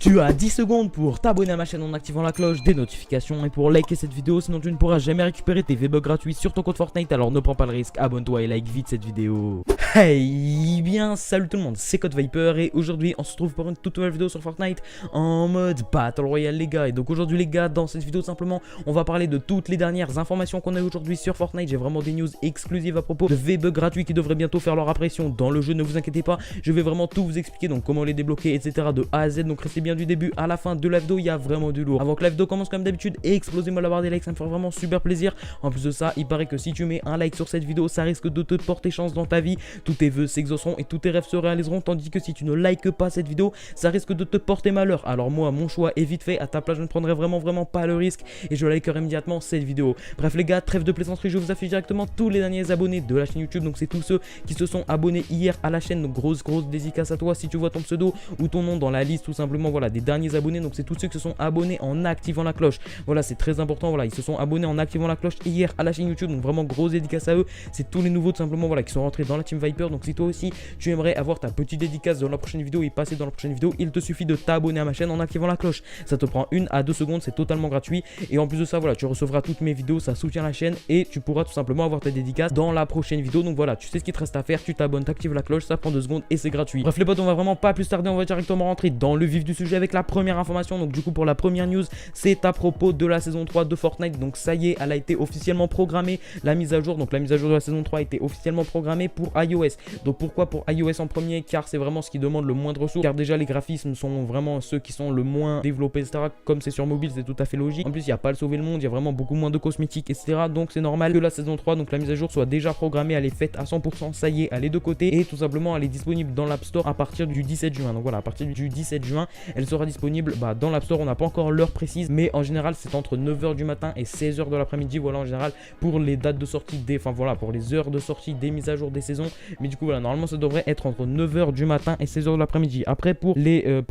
Tu as 10 secondes pour t'abonner à ma chaîne en activant la cloche des notifications et pour liker cette vidéo, sinon tu ne pourras jamais récupérer tes V-Bucks gratuits sur ton compte Fortnite, alors ne prends pas le risque, abonne-toi et like vite cette vidéo. Hey bien, salut tout le monde, c'est Code Viper et aujourd'hui on se retrouve pour une toute nouvelle vidéo sur Fortnite en mode Battle Royale les gars. Et donc aujourd'hui les gars, dans cette vidéo simplement, on va parler de toutes les dernières informations qu'on a aujourd'hui sur Fortnite. J'ai vraiment des news exclusives à propos de V-Bucks gratuits qui devraient bientôt faire leur apparition dans le jeu, ne vous inquiétez pas, je vais vraiment tout vous expliquer, donc comment les débloquer, etc. de A à Z, donc restez bien du début à la fin de la vidéo, il y a vraiment du lourd. Avant que la vidéo commence comme d'habitude, explosez-moi la barre des likes, ça me fait vraiment super plaisir. En plus de ça, il paraît que si tu mets un like sur cette vidéo, ça risque de te porter chance dans ta vie, tous tes vœux s'exauceront et tous tes rêves se réaliseront, tandis que si tu ne likes pas cette vidéo, ça risque de te porter malheur. Alors moi, mon choix est vite fait, à ta place je ne prendrai vraiment pas le risque et je likerai immédiatement cette vidéo. Bref les gars, trêve de plaisanterie, je vous affiche directement tous les derniers abonnés de la chaîne YouTube, donc c'est tous ceux qui se sont abonnés hier à la chaîne, donc grosse dédicace à toi si tu vois ton pseudo ou ton nom dans la liste tout simplement, voilà, des derniers abonnés. Donc c'est tous ceux qui se sont abonnés en activant la cloche, voilà, c'est très important, voilà, ils se sont abonnés en activant la cloche hier à la chaîne YouTube, donc vraiment grosse dédicace à eux. C'est tous les nouveaux tout simplement, voilà, qui sont rentrés dans la team Viper. Donc si toi aussi tu aimerais avoir ta petite dédicace dans la prochaine vidéo et passer dans la prochaine vidéo, il te suffit de t'abonner à ma chaîne en activant la cloche. Ça te prend 1 à 2 secondes, c'est totalement gratuit et en plus de ça, voilà, tu recevras toutes mes vidéos, ça soutient la chaîne et tu pourras tout simplement avoir ta dédicace dans la prochaine vidéo. Donc voilà, tu sais ce qu'il te reste à faire, tu t'abonnes, t'actives la cloche, ça prend 2 secondes et c'est gratuit. Bref les potes, on va vraiment pas plus tarder, on va directement rentrer dans le vif du sujet avec la première information. Donc du coup pour la première news, c'est à propos de la saison 3 de Fortnite. Donc ça y est, elle a été officiellement programmée, la mise à jour. Donc la mise à jour de la saison 3 a été officiellement programmée pour iOS. Donc pourquoi pour iOS en premier? Car c'est vraiment ce qui demande le moins de ressources, car déjà les graphismes sont vraiment ceux qui sont le moins développés, etc. Comme c'est sur mobile, c'est tout à fait logique. En plus il n'y a pas le sauver le monde, il y a vraiment beaucoup moins de cosmétiques, etc. Donc c'est normal que la saison 3, donc la mise à jour, soit déjà programmée, elle est faite à 100%, ça y est, elle est de côté et tout simplement elle est disponible dans l'App Store à partir du 17 juin. Donc voilà, à partir du 17 juin, elle sera disponible dans l'App Store. On n'a pas encore l'heure précise, mais en général c'est entre 9h du matin et 16h de l'après-midi, voilà, en général pour les dates de sortie des, enfin voilà, pour les heures de sortie des mises à jour des saisons. Mais du coup voilà, normalement ça devrait être entre 9h du matin et 16h de l'après-midi. Après pour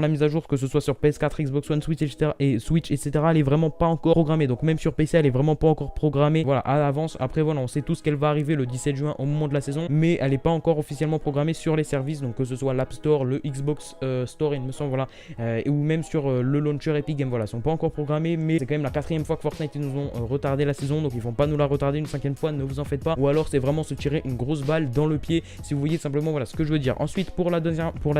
la mise à jour, que ce soit sur PS4, Xbox One, Switch, etc., elle est vraiment pas encore programmée. Donc même sur PC elle est vraiment pas encore programmée, voilà, à l'avance. Après voilà, on sait tous qu'elle va arriver le 17 juin au moment de la saison, mais elle est pas encore officiellement programmée sur les services, donc que ce soit l'App Store, le Xbox Store, il me semble, voilà, ou même sur le launcher Epic Games, voilà, ils sont pas encore programmés. Mais c'est quand même la 4e fois que Fortnite ils nous ont retardé la saison, donc ils vont pas nous la retarder une 5e fois, ne vous en faites pas, ou alors c'est vraiment se tirer une grosse balle dans le pied, si vous voyez simplement, voilà ce que je veux dire. Ensuite pour la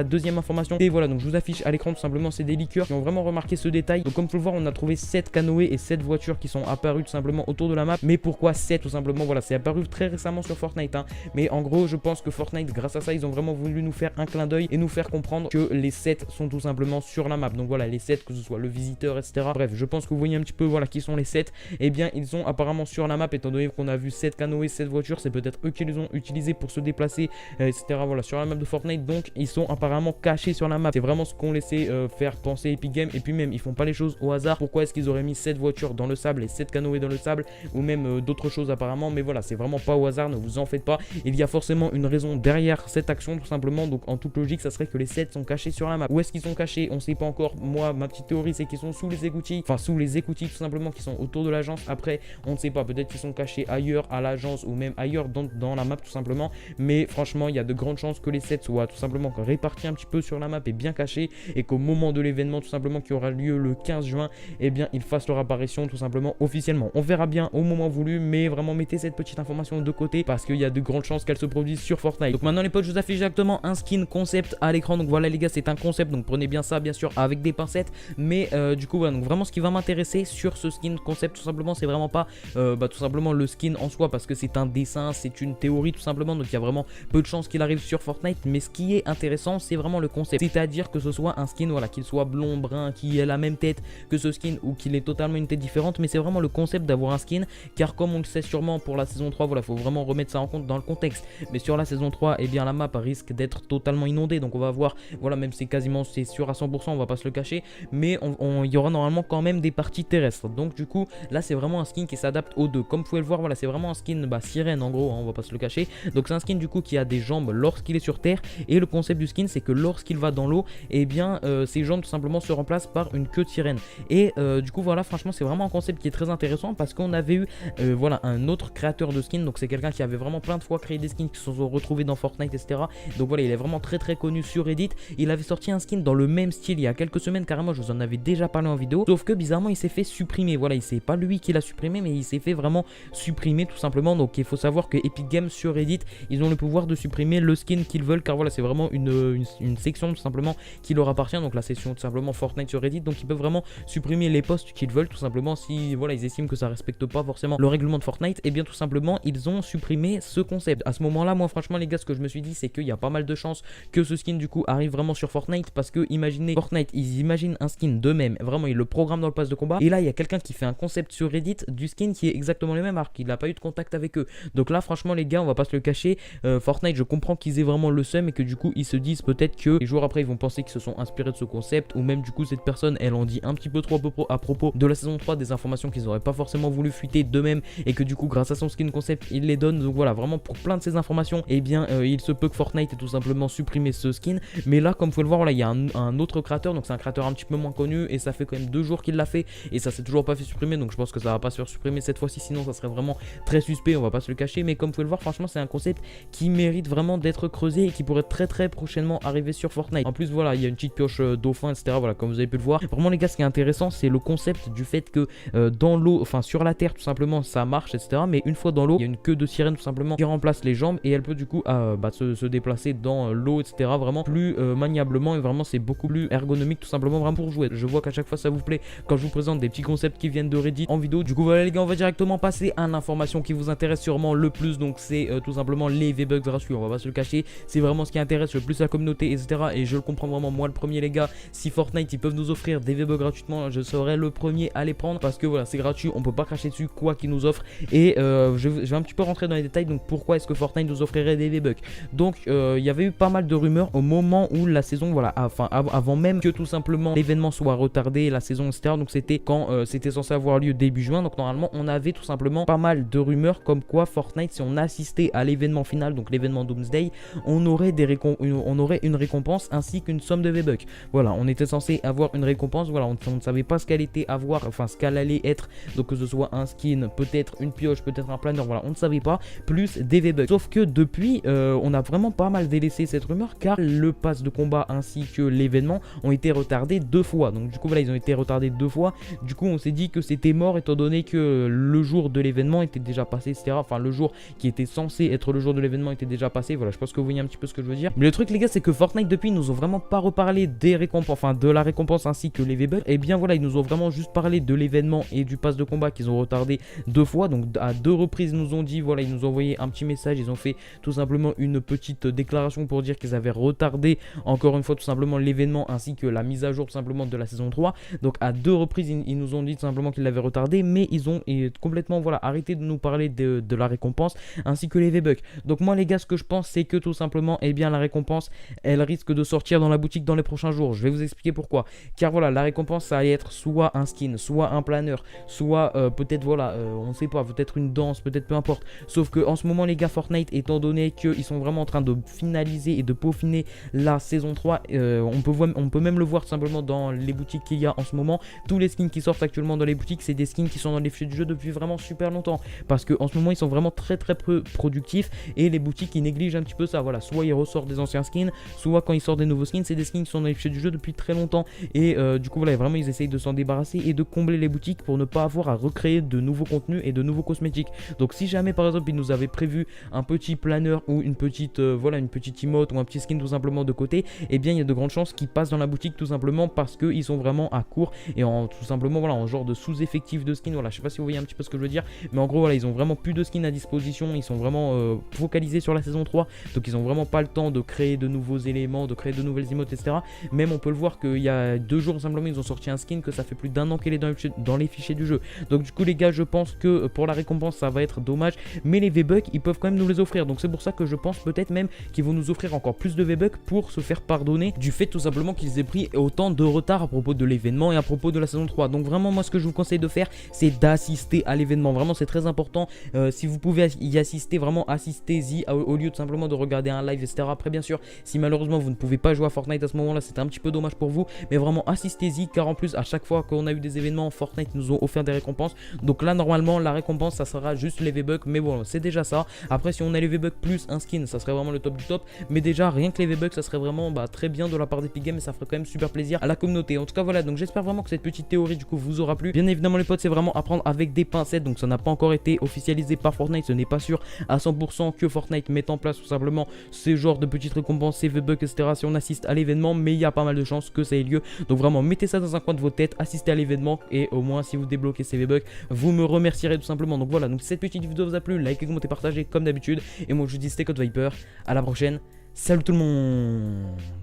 deuxième information, et voilà, donc je vous affiche à l'écran tout simplement, c'est des leakers qui ont vraiment remarqué ce détail. Donc comme vous le voir, on a trouvé 7 canoës et 7 voitures qui sont apparues tout simplement autour de la map. Mais pourquoi 7 tout simplement? Voilà, c'est apparu très récemment sur Fortnite, hein. Mais en gros je pense que Fortnite, grâce à ça, ils ont vraiment voulu nous faire un clin d'œil et nous faire comprendre que les 7 sont tout simplement sur la map. Donc voilà, les 7, que ce soit le visiteur, etc. Bref, je pense que vous voyez un petit peu, voilà, qui sont les 7. Et bien ils sont apparemment sur la map, étant donné qu'on a vu 7 canoës, 7 voitures, c'est peut-être eux qui les ont utilisés pour se déplacer, etc. Voilà, sur la map de Fortnite. Donc ils sont apparemment cachés sur la map. C'est vraiment ce qu'on laissait faire penser Epic Games. Et puis même ils font pas les choses au hasard. Pourquoi est-ce qu'ils auraient mis 7 voitures dans le sable et 7 canoës dans le sable, ou même d'autres choses apparemment? Mais voilà, c'est vraiment pas au hasard, ne vous en faites pas, il y a forcément une raison derrière cette action tout simplement. Donc en toute logique ça serait que les 7 sont cachés sur la map. Où est-ce qu'ils sont cachés? On sait pas encore. Moi ma petite théorie c'est qu'ils sont sous les écoutilles, enfin sous les écoutilles tout simplement, qui sont autour de l'agence. Après on ne sait pas, peut-être qu'ils sont cachés ailleurs à l'agence ou même ailleurs dans la map tout simplement. Mais franchement il y a de grandes chances que les 7 soient tout simplement répartis un petit peu sur la map et bien cachés, et qu'au moment de l'événement tout simplement qui aura lieu le 15 juin, et bien ils fassent leur apparition tout simplement officiellement. On verra bien au moment voulu, mais vraiment mettez cette petite information de côté parce qu'il y a de grandes chances qu'elle se produise sur Fortnite. Donc maintenant les potes, je vous affiche directement un skin concept à l'écran. Donc voilà les gars, c'est un concept, donc prenez bien ça bien sûr avec des pincettes. Mais du coup voilà, donc vraiment ce qui va m'intéresser sur ce skin concept tout simplement, c'est vraiment pas tout simplement le skin en soi, parce que c'est un dessin, c'est une théorie tout simplement, donc il y a vraiment peu de chances qu'il arrive sur Fortnite. Mais ce qui est intéressant c'est vraiment le concept, c'est-à-dire que ce soit un skin, voilà, qu'il soit blond, brun, qui ait la même tête que ce skin ou qu'il ait totalement une tête différente. Mais c'est vraiment le concept d'avoir un skin, car comme on le sait sûrement pour la saison 3, voilà, faut vraiment remettre ça en compte dans le contexte. Mais sur la saison 3, et bien la map risque d'être totalement inondée, donc on va voir, voilà, même c'est quasiment, c'est sûr à 100%, on va pas se le cacher, mais il y aura normalement quand même des parties terrestres. Donc du coup là c'est vraiment un skin qui s'adapte aux deux. Comme vous pouvez le voir, voilà, c'est vraiment un skin sirène en gros, hein, on va pas se le cacher. Donc c'est un skin du coup qui a des jambes lorsqu'il est sur terre, et le concept du skin c'est que lorsqu'il va dans l'eau, et bien ses jambes tout simplement se remplacent par une queue de sirène. Et du coup voilà, franchement c'est vraiment un concept qui est très intéressant, parce qu'on avait eu voilà, un autre créateur de skins. Donc c'est quelqu'un qui avait vraiment plein de fois créé des skins qui se sont retrouvés dans Fortnite, etc. Donc voilà, il est vraiment très connu sur Reddit. Il avait sorti un skin dans le même style il y a quelques semaines carrément, je vous en avais déjà parlé en vidéo, sauf que bizarrement il s'est fait supprimer. Voilà, c'est pas lui qui l'a supprimé, mais il s'est fait vraiment supprimer tout simplement. Donc il faut savoir que Epic Games sur Reddit, ils ont le pouvoir de supprimer le skin qu'ils veulent, car voilà, c'est vraiment une section tout simplement qui leur appartient, donc la section tout simplement Fortnite sur Reddit. Donc ils peuvent vraiment supprimer les posts qu'ils veulent tout simplement si voilà, ils estiment que ça respecte pas forcément le règlement de Fortnite. Et bien tout simplement ils ont supprimé ce concept. À ce moment là, moi franchement les gars, ce que je me suis dit, c'est qu'il y a pas mal de chances que ce skin du coup arrive vraiment sur Fortnite, parce que imaginez Fortnite, ils imaginent un skin d'eux-mêmes, vraiment ils le programment dans le pass de combat, et là il y a quelqu'un qui fait un concept sur Reddit du skin qui est exactement le même alors qu'il n'a pas eu de contact avec eux. Donc là franchement les gars, on va pas se le cacher, Fortnite, je comprends qu'ils aient vraiment le seum et que du coup ils se disent peut-être que les jours après ils vont penser qu'ils se sont inspirés de ce concept, ou même du coup cette personne elle en dit un petit peu trop à propos de la saison 3, des informations qu'ils n'auraient pas forcément voulu fuiter d'eux-mêmes, et que du coup grâce à son skin concept il les donne. Donc voilà, vraiment pour plein de ces informations, et bien il se peut que Fortnite ait tout simplement supprimé ce skin. Mais là comme vous pouvez le voir, voilà, il y a un autre créateur, donc c'est un créateur un petit peu moins connu, et ça fait quand même 2 jours qu'il l'a fait et ça s'est toujours pas fait supprimer. Donc je pense que ça va pas se faire supprimer cette fois-ci, sinon ça serait vraiment très suspect, on va pas se le cacher. Mais comme vous pouvez le voir, franchement c'est un concept qui mérite vraiment d'être creusé et qui pourrait très prochainement arriver sur Fortnite. En plus voilà, il y a une petite pioche dauphin, etc. Voilà, comme vous avez pu le voir. Vraiment les gars, ce qui est intéressant, c'est le concept du fait que dans l'eau, enfin sur la terre tout simplement, ça marche, etc. Mais une fois dans l'eau, il y a une queue de sirène tout simplement qui remplace les jambes, et elle peut du coup se déplacer dans l'eau, etc. Vraiment plus maniablement, et vraiment c'est beaucoup plus ergonomique tout simplement, vraiment pour jouer. Je vois qu'à chaque fois ça vous plaît quand je vous présente des petits concepts qui viennent de Reddit en vidéo. Du coup voilà les gars, on va directement passer à l'information qui vous intéresse sûrement le plus. Donc c'est tout simplement les V-Bucks gratuits, on va pas se le cacher, c'est vraiment ce qui intéresse le plus la communauté, etc. Et je le comprends vraiment, moi le premier les gars, si Fortnite ils peuvent nous offrir des V-Bucks gratuitement, je serai le premier à les prendre, parce que voilà, c'est gratuit, on peut pas cracher dessus quoi qu'ils nous offrent. Et je vais un petit peu rentrer dans les détails. Donc pourquoi est-ce que Fortnite nous offrirait des V-Bucks? Donc il y avait eu pas mal de rumeurs au moment où la saison, voilà, enfin avant même que tout simplement l'événement soit retardé, la saison, etc. Donc c'était quand c'était censé avoir lieu début juin. Donc normalement on avait tout simplement pas mal de rumeurs comme quoi Fortnite, si on assistait à l'événement final, donc l'événement Doomsday, on aurait une récompense ainsi qu'une somme de V-Bucks. Voilà, on était censé avoir une récompense. Voilà, on ne savait pas ce qu'elle était avoir, enfin ce qu'elle allait être. Donc que ce soit un skin, peut-être une pioche, peut-être un planeur, voilà, on ne savait pas, plus des V-Bucks. Sauf que depuis, on a vraiment pas mal délaissé cette rumeur, car le pass de combat ainsi que l'événement ont été retardés 2 fois. Donc du coup voilà, ils ont été retardés 2 fois. Du coup on s'est dit que c'était mort, étant donné que le jour de l'événement était déjà passé, etc. Enfin le jour qui était censé être le jour de l'événement était déjà passé. Voilà, je pense que vous voyez un petit peu ce que je veux dire. Mais le truc les gars, c'est que Fortnite depuis nous ont vraiment pas reparlé des récompenses, enfin de la récompense ainsi que les V-Bucks. Et bien voilà, ils nous ont vraiment juste parlé de l'événement et du pass de combat qu'ils ont retardé 2 fois. Donc à 2 reprises ils nous ont dit, voilà, ils nous ont envoyé un petit message, ils ont fait tout simplement une petite déclaration pour dire qu'ils avaient retardé encore une fois tout simplement l'événement ainsi que la mise à jour tout simplement de la saison 3. Donc à 2 reprises ils nous ont dit tout simplement qu'ils l'avaient retardé, mais ils ont complètement voilà arrêté de nous parler de la récompense ainsi que les V-Bucks. Donc moi les gars, ce que je pense, c'est que tout simplement, eh bien la récompense elle risque de sortir dans la boutique dans les prochains jours. Je vais vous expliquer pourquoi. Car voilà, la récompense ça allait être soit un skin, soit un planeur, soit peut-être voilà, on sait pas, peut-être une danse, peut-être peu importe. Sauf que en ce moment les gars, Fortnite, étant donné qu'ils sont vraiment en train de finaliser et de peaufiner la saison 3, on peut même le voir tout simplement dans les boutiques qu'il y a en ce moment. Tous les skins qui sortent actuellement dans les boutiques, c'est des skins qui sont dans les fichiers du jeu depuis vraiment super longtemps, parce que en ce moment ils sont vraiment très productifs, et les boutiques ils négligent un petit peu ça. Voilà, soit ils ressortent des anciens skins, soit quand ils sortent des nouveaux skins, c'est des skins qui sont dans les fichiers du jeu depuis très longtemps. Et du coup voilà, vraiment ils essayent de s'en débarrasser et de combler les boutiques pour ne pas avoir à recréer de nouveaux contenus et de nouveaux cosmétiques. Donc si jamais par exemple ils nous avaient prévu un petit planeur ou une petite voilà, une petite emote ou un petit skin tout simplement de côté, et bien il y a de grandes chances qu'ils passent dans la boutique tout simplement parce qu'ils sont vraiment à court et en tout simplement voilà, en genre de sous-effectif de skins. Voilà, je sais pas si vous voyez un petit peu ce que je veux dire, mais en gros voilà, ils ont vraiment plus de skins à disposition, ils sont vraiment focalisés sur la saison 3, donc ils ont vraiment pas le temps de créer de nouveaux éléments, de créer de nouvelles emotes, etc. Même on peut le voir qu'il y a 2 jours simplement ils ont sorti un skin que ça fait plus d'1 an qu'il est dans les fichiers du jeu. Donc du coup les gars, je pense que pour la récompense ça va être dommage, mais les V-Bucks ils peuvent quand même nous les offrir. Donc c'est pour ça que je pense peut-être même qu'ils vont nous offrir encore plus de V-Bucks pour se faire pardonner du fait tout simplement qu'ils aient pris autant de retard à propos de l'événement et à propos de la saison 3. Donc vraiment moi ce que je vous conseille de faire, c'est d'assister à l'événement. Vraiment c'est très important. Si vous pouvez y assister, vraiment assistez-y au lieu tout simplement de regarder un live, etc. Après bien sûr, si malheureusement vous ne pouvez pas jouer à Fortnite à ce moment là, c'est un petit peu dommage pour vous, mais vraiment assistez-y, car en plus à chaque fois qu'on a eu des événements, Fortnite nous ont offert des récompenses. Donc là normalement la récompense ça sera juste les V-Bucks, mais bon c'est déjà ça. Après si on a les V-Bucks plus un skin, ça serait vraiment le top du top, mais déjà rien que les V-Bucks ça serait vraiment très bien de la part d'Epic Games, et ça ferait ferait quand même super plaisir à la communauté. En tout cas voilà, donc j'espère vraiment que cette petite théorie du coup vous aura plu. Bien évidemment les potes, c'est vraiment à prendre avec des pincettes, donc ça n'a pas encore été officialisé par Fortnite, ce n'est pas sûr à 100% que Fortnite mette en place tout simplement ce genre de petites récompenses, CV-Bucks, etc. si on assiste à l'événement, mais il y a pas mal de chances que ça ait lieu. Donc vraiment mettez ça dans un coin de vos têtes, assistez à l'événement et au moins si vous débloquez CV-Bucks, vous me remercierez tout simplement. Donc voilà, donc si cette petite vidéo vous a plu, likez, commentez, partagez comme d'habitude. Et moi je vous dis c'était Code Viper, à la prochaine, salut tout le monde.